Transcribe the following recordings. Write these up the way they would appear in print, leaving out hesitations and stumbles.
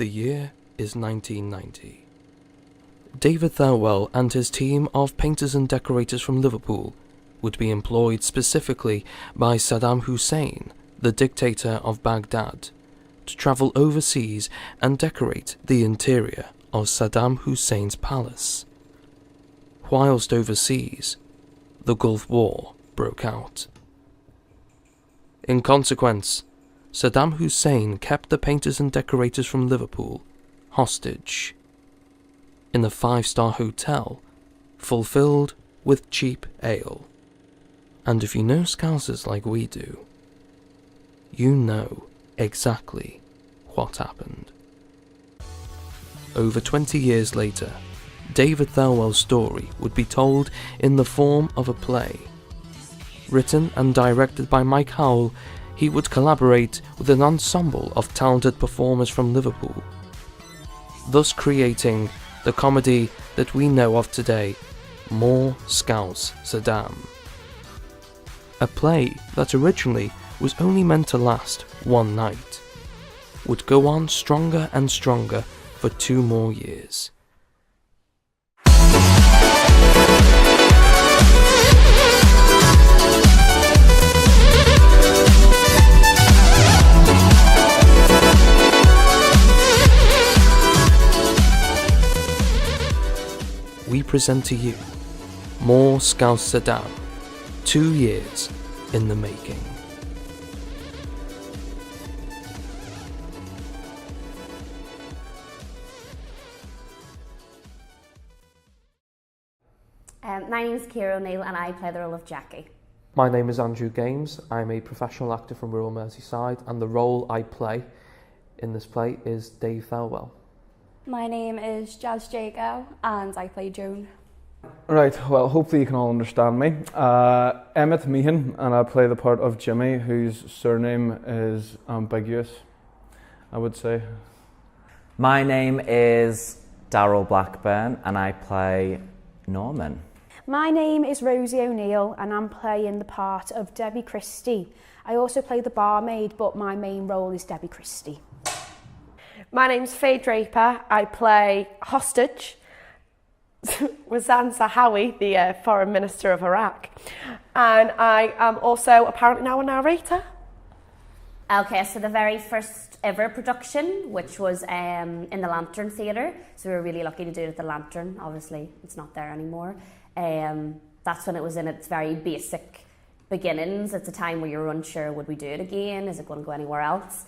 The year is 1990. David Thirlwell and his team of painters and decorators from Liverpool would be employed specifically by Saddam Hussein, the dictator of Baghdad, to travel overseas and decorate the interior of Saddam Hussein's palace. Whilst overseas, the Gulf War broke out. In consequence, Saddam Hussein kept the painters and decorators from Liverpool hostage in a 5-star hotel fulfilled with cheap ale. And if you know Scousers like we do, you know exactly what happened. Over 20 years later, David Thirlwell's story would be told in the form of a play. Written and directed by Mike Howell, he would collaborate with an ensemble of talented performers from Liverpool, thus creating the comedy that we know of today, More Scouse Saddam. A play that originally was only meant to last one night, would go on stronger and stronger for 2 more years. We present to you More Scouse Saddam, 2 years in the making. My name is Ciara O'Neill and I play the role of Jackie. My name is Andrew Games. I'm a professional actor from rural Merseyside, and the role I play in this play is Dave Thirlwell. My name is Jazz Jago and I play Joan. Right, well, hopefully you can all understand me. Emmett Meehan, and I play the part of Jimmy, whose surname is ambiguous, I would say. My name is Daryl Blackburn and I play Norman. My name is Rosie O'Neill and I'm playing the part of Debbie Christie. I also play the barmaid, but my main role is Debbie Christie. My name's Faye Draper. I play hostage, Wazan Zahawi, the Foreign Minister of Iraq. And I am also apparently now a narrator. Okay, so the very first ever production, which was in the Lantern Theatre. So we were really lucky to do it at the Lantern. Obviously, it's not there anymore. That's when it was in its very basic beginnings. It's a time where you're unsure, would we do it again? Is it going to go anywhere else?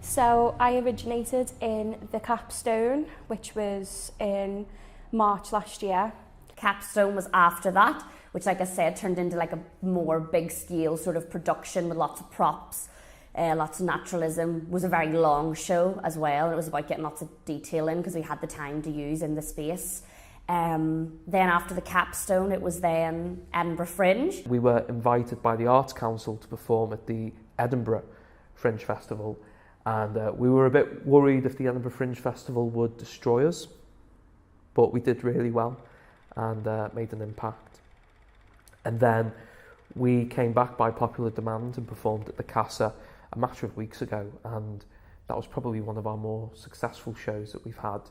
So I originated in the Capstone, which was in March last year. Capstone was after that, which, like I said, turned into like a more big scale sort of production with lots of props, lots of naturalism. It was a very long show as well. It was about getting lots of detail in because we had the time to use in the space. Then after the Capstone, it was then Edinburgh Fringe. We were invited by the Arts Council to perform at the Edinburgh Fringe Festival, and we were a bit worried if the Edinburgh Fringe Festival would destroy us, but we did really well and made an impact. And then we came back by popular demand and performed at the Casa a matter of weeks ago, and that was probably one of our more successful shows that we've had.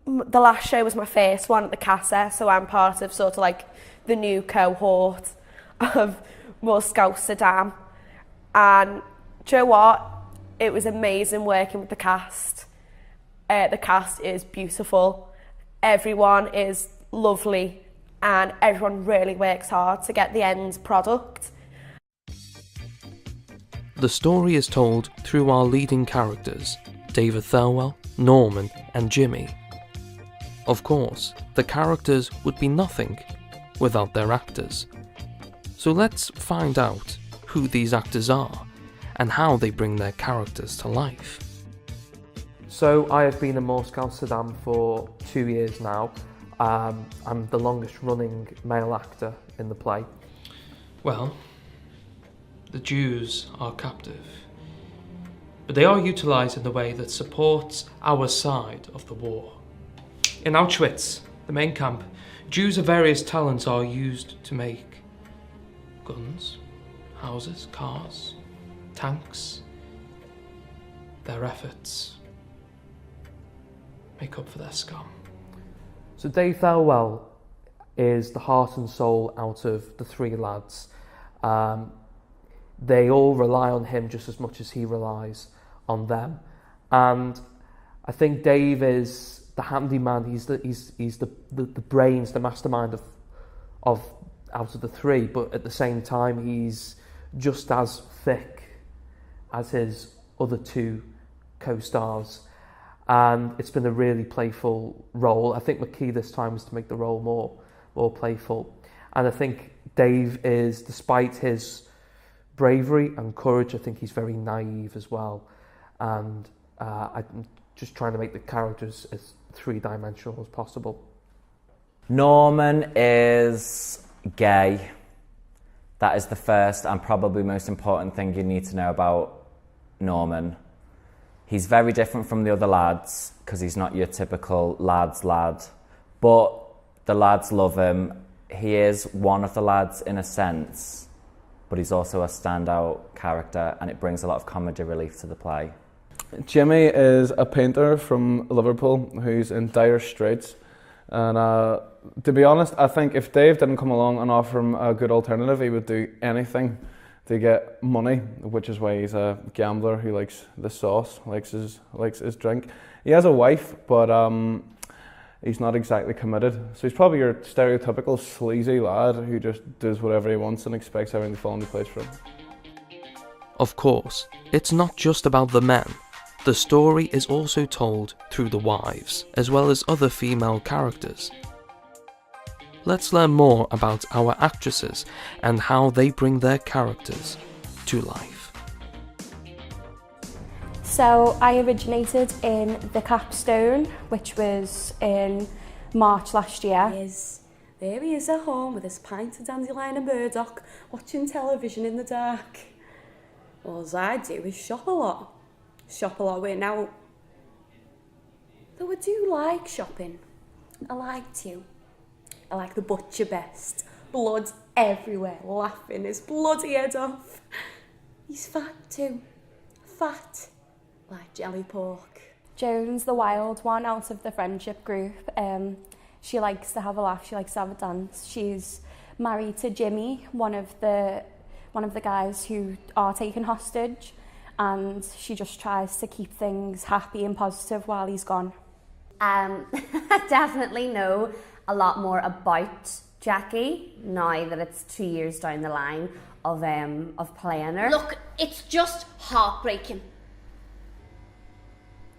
The last show was my first one at the Casa, so I'm part of sort of like the new cohort of More Scouse Saddam. And do you know what? It was amazing working with the cast. The cast is beautiful. Everyone is lovely and everyone really works hard to get the end product. The story is told through our leading characters, David Thirlwell, Norman and Jimmy. Of course, the characters would be nothing without their actors. So let's find out who these actors are and how they bring their characters to life. So I have been in More Scouse Saddam for 2 years now. I'm the longest running male actor in the play. Well, the Jews are captive, but they are utilised in a way that supports our side of the war. In Auschwitz, the main camp, Jews of various talents are used to make guns, houses, cars, tanks. Their efforts make up for their scum. So Dave Thelwell is the heart and soul out of the three lads. They all rely on him just as much as he relies on them. And I think Dave is the handyman. He's the brains, the mastermind of out of the three. But at the same time, he's just as thick as his other two co-stars. And it's been a really playful role. I think the key this time was to make the role more playful. And I think Dave is, despite his bravery and courage, I think he's very naive as well. And I'm just trying to make the characters as three-dimensional as possible. Norman is gay. That is the first and probably most important thing you need to know about Norman. He's very different from the other lads because he's not your typical lad's lad. But the lads love him. He is one of the lads in a sense, but he's also a standout character, and it brings a lot of comedy relief to the play. Jimmy is a painter from Liverpool who's in dire straits. And to be honest, I think if Dave didn't come along and offer him a good alternative, he would do anything to get money, which is why he's a gambler who likes the sauce, likes his drink. He has a wife, but he's not exactly committed. So he's probably your stereotypical sleazy lad who just does whatever he wants and expects everything to fall into place for him. Of course, it's not just about the men. The story is also told through the wives, as well as other female characters. Let's learn more about our actresses and how they bring their characters to life. So I originated in the Capstone, which was in March last year. There he is at home with his pint of dandelion and burdock, watching television in the dark. All I do is shop a lot. Shop a lot with now. Though I do like shopping. I like to. I like the butcher best. Blood everywhere, laughing his bloody head off. He's fat too. Fat. Like jelly pork. Joan's the wild one out of the friendship group. She likes to have a laugh, she likes to have a dance. She's married to Jimmy, one of the guys who are taken hostage, and she just tries to keep things happy and positive while he's gone. I definitely know a lot more about Jackie now that it's 2 years down the line of playing her. Look, it's just heartbreaking.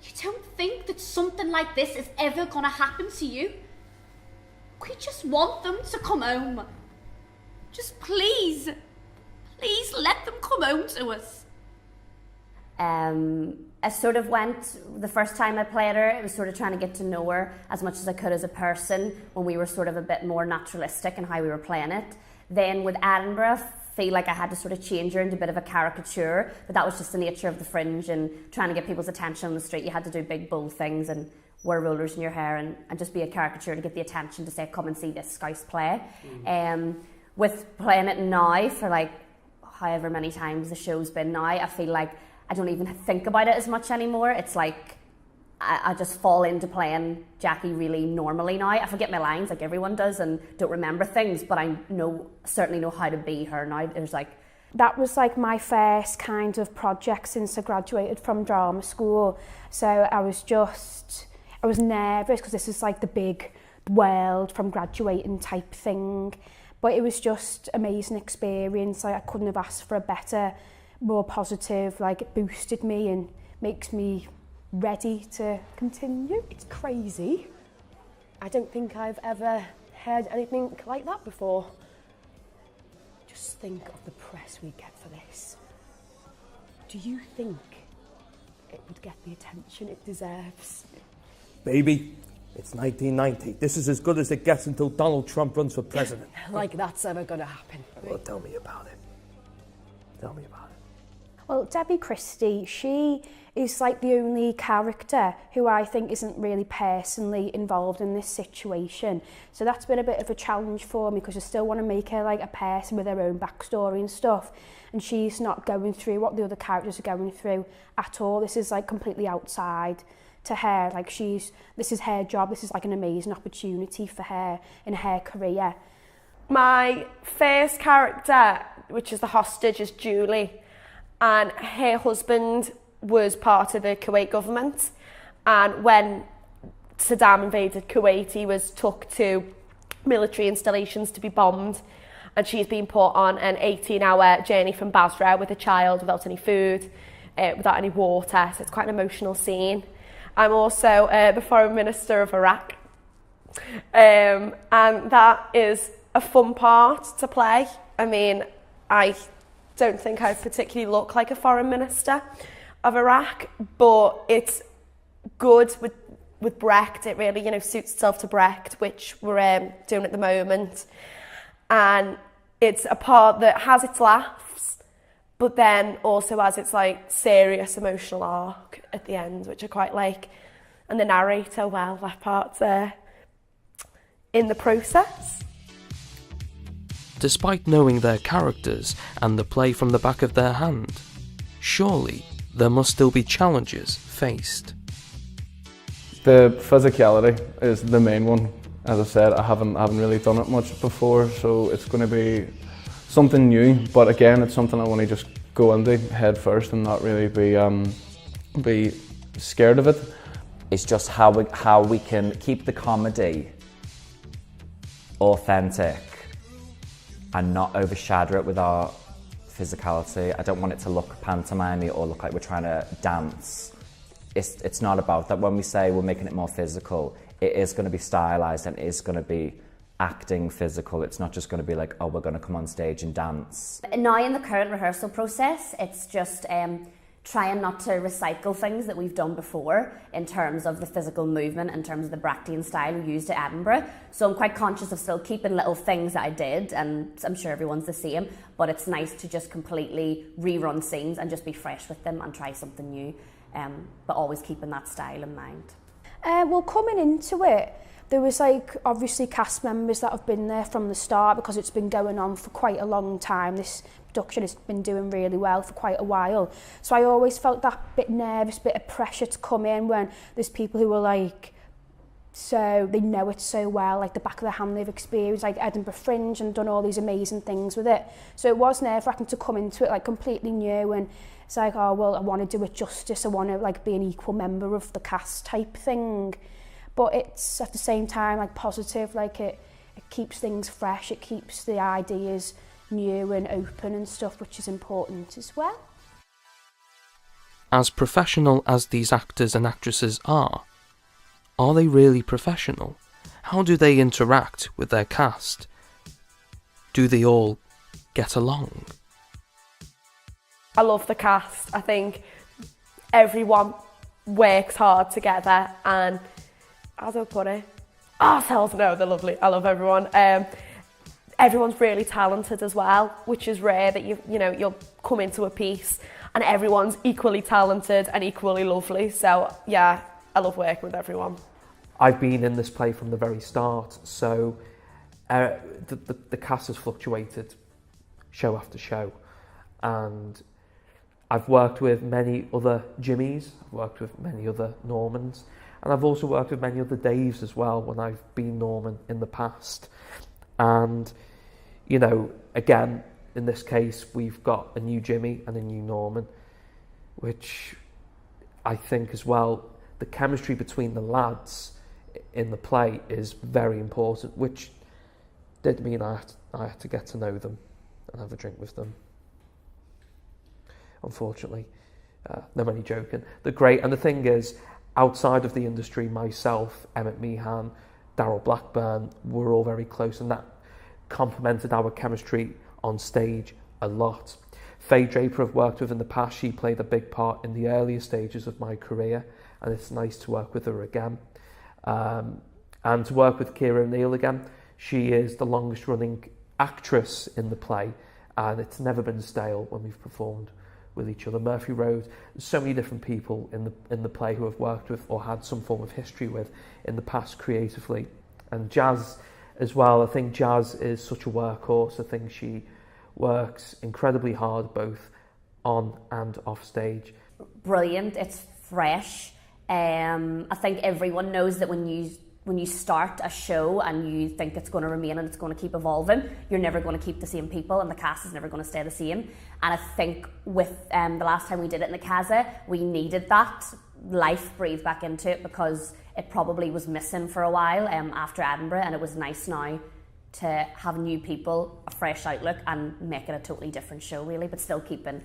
You don't think that something like this is ever gonna happen to you? We just want them to come home. Just please let them come home to us. I sort of went, the first time I played her, it was sort of trying to get to know her as much as I could as a person when we were sort of a bit more naturalistic in how we were playing it. Then with Edinburgh, I feel like I had to sort of change her into a bit of a caricature, but that was just the nature of the Fringe and trying to get people's attention on the street. You had to do big bold things and wear rollers in your hair and just be a caricature to get the attention to say, come and see this Scouse play. With playing it now for like however many times the show's been now, I feel like I don't even think about it as much anymore. It's like I just fall into playing Jackie really normally now. I forget my lines like everyone does and don't remember things, but I certainly know how to be her now. That was like my first kind of project since I graduated from drama school. So I was nervous because this is like the big world from graduating type thing. But it was just amazing experience. Like I couldn't have asked for a better, more positive, like it boosted me and makes me ready to continue. It's crazy. I don't think I've ever heard anything like that before. Just think of the press we get for this. Do you think it would get the attention it deserves? Baby, it's 1990. This is as good as it gets until Donald Trump runs for president. Like that's ever gonna happen. Well, tell me about it. Tell me about it. Well, Debbie Christie, she is like the only character who I think isn't really personally involved in this situation. So that's been a bit of a challenge for me because I still want to make her like a person with her own backstory and stuff. And she's not going through what the other characters are going through at all. This is like completely outside to her. Like this is her job. This is like an amazing opportunity for her in her career. My first character, which is the hostage, is Julie, and her husband was part of the Kuwait government, and when Saddam invaded Kuwait, he was took to military installations to be bombed, and she's been put on an 18-hour journey from Basra with a child without any food, without any water, so it's quite an emotional scene. I'm also the Foreign Minister of Iraq, and that is a fun part to play. I mean, I don't think I particularly look like a Foreign Minister of Iraq, but it's good with Brecht. It really, suits itself to Brecht, which we're doing at the moment. And it's a part that has its laughs, but then also has its like serious emotional arc at the end, which I quite like. And the narrator, well, that part's in the process. Despite knowing their characters and the play from the back of their hand, surely there must still be challenges faced. The physicality is the main one. As I said, I haven't really done it much before, so it's going to be something new. But again, it's something I want to just go into head first and not really be scared of it. It's just how we can keep the comedy authentic and not overshadow it with our physicality. I don't want it to look pantomime-y or look like we're trying to dance. It's not about that. When we say we're making it more physical, it is going to be stylized and it is going to be acting physical. It's not just going to be like, oh, we're going to come on stage and dance. Now in the current rehearsal process, it's just trying not to recycle things that we've done before in terms of the physical movement, in terms of the Brechtian style we used at Edinburgh. So I'm quite conscious of still keeping little things that I did, and I'm sure everyone's the same, but it's nice to just completely rerun scenes and just be fresh with them and try something new, but always keeping that style in mind. Well, coming into it, there was like obviously cast members that have been there from the start because it's been going on for quite a long time. This production has been doing really well for quite a while. So I always felt that bit nervous, bit of pressure to come in when there's people who are like, so they know it so well, like the back of their hand they've experienced, like Edinburgh Fringe and done all these amazing things with it. So it was nerve-wracking to come into it like completely new, and it's like, oh, well, I want to do it justice. I want to like be an equal member of the cast type thing. But it's at the same time like positive, like it keeps things fresh, it keeps the ideas new and open and stuff, which is important as well. As professional as these actors and actresses are they really professional? How do they interact with their cast? Do they all get along? I love the cast. I think everyone works hard together, and how do I put it? Ourselves, no, they're lovely. I love everyone. Everyone's really talented as well, which is rare that you'll come into a piece and everyone's equally talented and equally lovely. So yeah, I love working with everyone. I've been in this play from the very start, so the cast has fluctuated show after show, and I've worked with many other Jimmies, I've worked with many other Normans, and I've also worked with many other Daves as well when I've been Norman in the past. And, again, in this case, we've got a new Jimmy and a new Norman, which I think as well, the chemistry between the lads in the play is very important, which did mean I had to get to know them and have a drink with them. Unfortunately, no, I'm only joking. They're great, and the thing is, outside of the industry, myself, Emmett Meehan, Darryl Blackburn, we're all very close, and that complemented our chemistry on stage a lot. Faye Draper I've worked with in the past. She played a big part in the earlier stages of my career, and it's nice to work with her again. And to work with Ciara O'Neill again. She is the longest running actress in the play, and it's never been stale when we've performed with each other. Murphy Road, there's so many different people in the play who I've worked with or had some form of history with in the past creatively. And Jazz as well, I think Jazz is such a workhorse. I think she works incredibly hard both on and off stage. Brilliant, it's fresh. I think everyone knows that when you start a show and you think it's going to remain and it's going to keep evolving, you're never going to keep the same people and the cast is never going to stay the same. And I think with the last time we did it in the Casa, we needed that life breathed back into it because it probably was missing for a while after Edinburgh, and it was nice now to have new people, a fresh outlook, and make it a totally different show really, but still keeping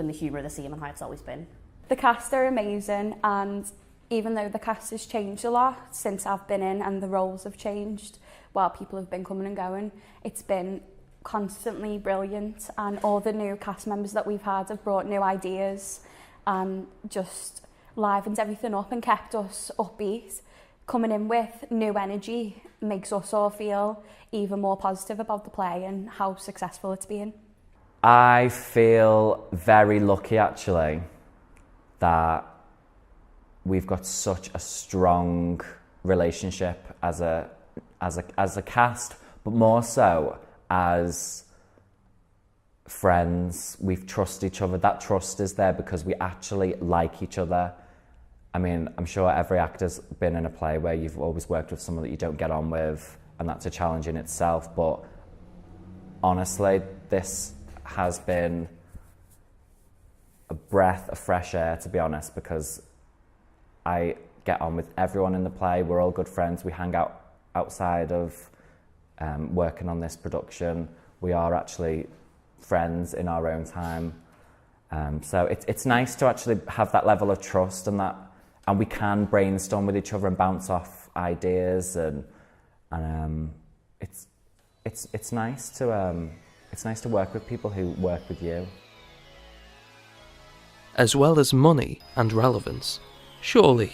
the humour the same and how it's always been. The cast are amazing, and even though the cast has changed a lot since I've been in and the roles have changed while people have been coming and going, it's been constantly brilliant, and all the new cast members that we've had have brought new ideas and just livened everything up and kept us upbeat. Coming in with new energy makes us all feel even more positive about the play and how successful it's been. I feel very lucky actually that we've got such a strong relationship as a cast, but more so as friends. We trust each other. That trust is there because we actually like each other. I mean, I'm sure every actor's been in a play where you've always worked with someone that you don't get on with, and that's a challenge in itself. But honestly, this has been a breath of fresh air, to be honest, because I get on with everyone in the play. We're all good friends. We hang out outside of working on this production. We are actually friends in our own time. So it's nice to actually have that level of trust and we can brainstorm with each other and bounce off ideas and it's nice to work with people who work with you. As well as money and relevance, surely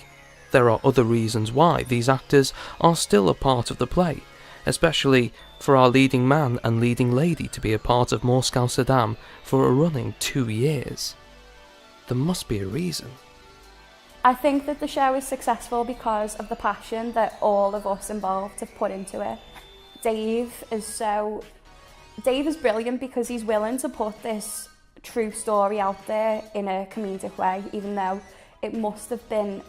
there are other reasons why these actors are still a part of the play, especially for our leading man and leading lady to be a part of More Scouse Saddam for a running 2 years. There must be a reason. I think that the show is successful because of the passion that all of us involved have put into it. Dave is brilliant because he's willing to put this true story out there in a comedic way, even though it must have been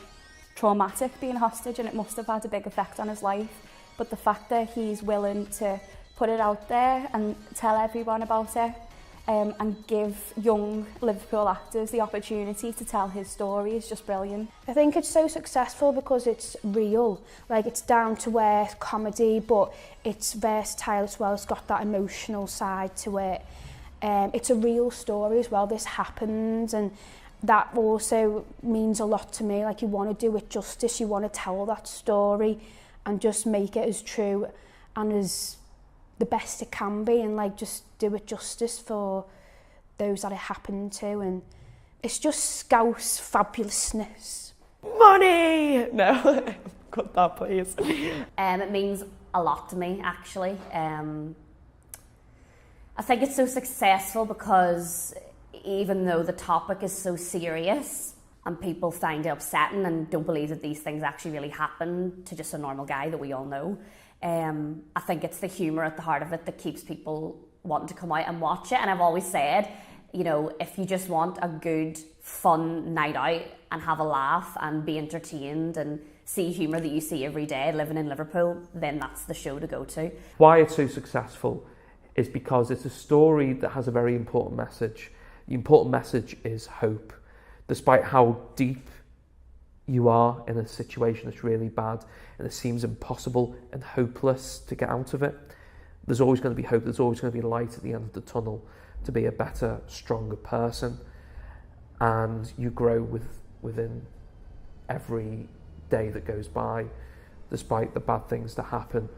traumatic being hostage and it must have had a big effect on his life. But the fact that he's willing to put it out there and tell everyone about it and give young Liverpool actors the opportunity to tell his story is just brilliant. I think it's so successful because it's real, like it's down to earth comedy, but it's versatile as well. It's got that emotional side to it. It's a real story as well. This happened, and that also means a lot to me. Like, you want to do it justice, you want to tell that story and just make it as true and as the best it can be, and like just do it justice for those that it happened to. And it's just Scouse fabulousness. Money! No, cut that please. It means a lot to me actually. I think it's so successful because even though the topic is so serious and people find it upsetting and don't believe that these things actually really happen to just a normal guy that we all know, I think it's the humour at the heart of it that keeps people wanting to come out and watch it. And I've always said, you know, if you just want a good, fun night out and have a laugh and be entertained and see humour that you see every day living in Liverpool, then that's the show to go to. Why it's so successful is because it's a story that has a very important message. The important message is hope. Despite how deep you are in a situation that's really bad and it seems impossible and hopeless to get out of it, there's always going to be hope, there's always going to be light at the end of the tunnel to be a better, stronger person. And you grow within every day that goes by, despite the bad things that happen.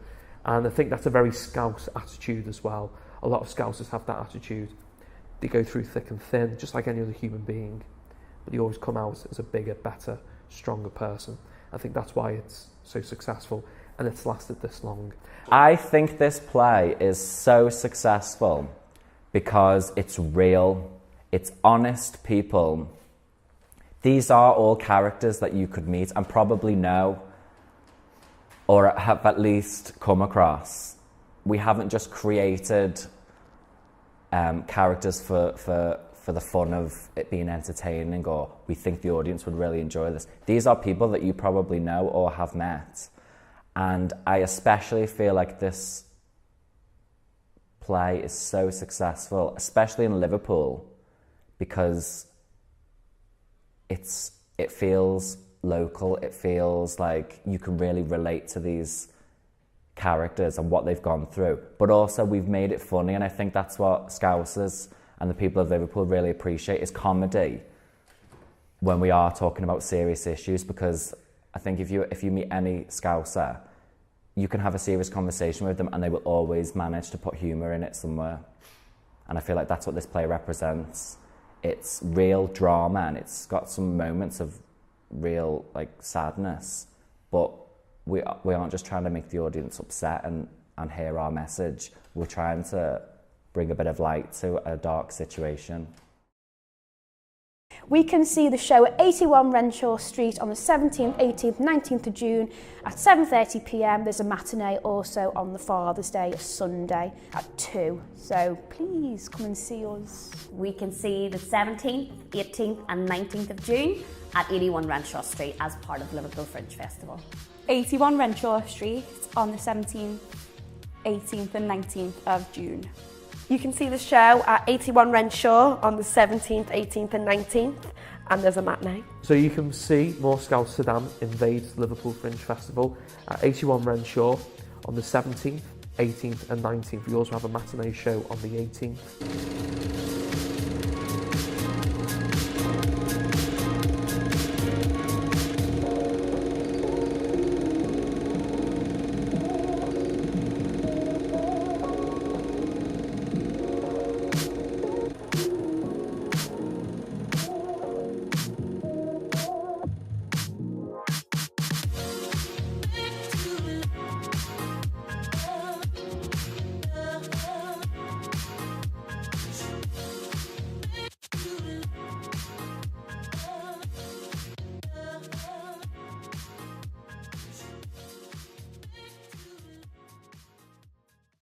And I think that's a very Scouse attitude as well. A lot of Scousers have that attitude. They go through thick and thin, just like any other human being, but they always come out as a bigger, better, stronger person. I think that's why it's so successful and it's lasted this long. I think this play is so successful because it's real. It's honest people. These are all characters that you could meet and probably know or have at least come across. We haven't just created characters for the fun of it being entertaining, or we think the audience would really enjoy this. These are people that you probably know or have met. And I especially feel like this play is so successful, especially in Liverpool, because it feels local. It feels like you can really relate to these characters and what they've gone through. But also we've made it funny, and I think that's what Scousers and the people of Liverpool really appreciate, is comedy when we are talking about serious issues, because I think if you meet any Scouser, you can have a serious conversation with them and they will always manage to put humour in it somewhere. And I feel like that's what this play represents. It's real drama and it's got some moments of real sadness, but we aren't just trying to make the audience upset and hear our message. We're trying to bring a bit of light to a dark situation. We can see the show at 81 Renshaw Street on the 17th, 18th, 19th of June at 7:30 p.m. There's a matinee also on the Father's Day, a Sunday, at 2. So please come and see us. We can see the 17th, 18th and 19th of June at 81 Renshaw Street as part of Liverpool Fringe Festival. 81 Renshaw Street on the 17th, 18th and 19th of June. You can see the show at 81 Renshaw on the 17th, 18th and 19th, and there's a matinee. So you can see more Scouse Saddam Invades Liverpool Fringe Festival at 81 Renshaw on the 17th, 18th and 19th. We also have a matinee show on the 18th.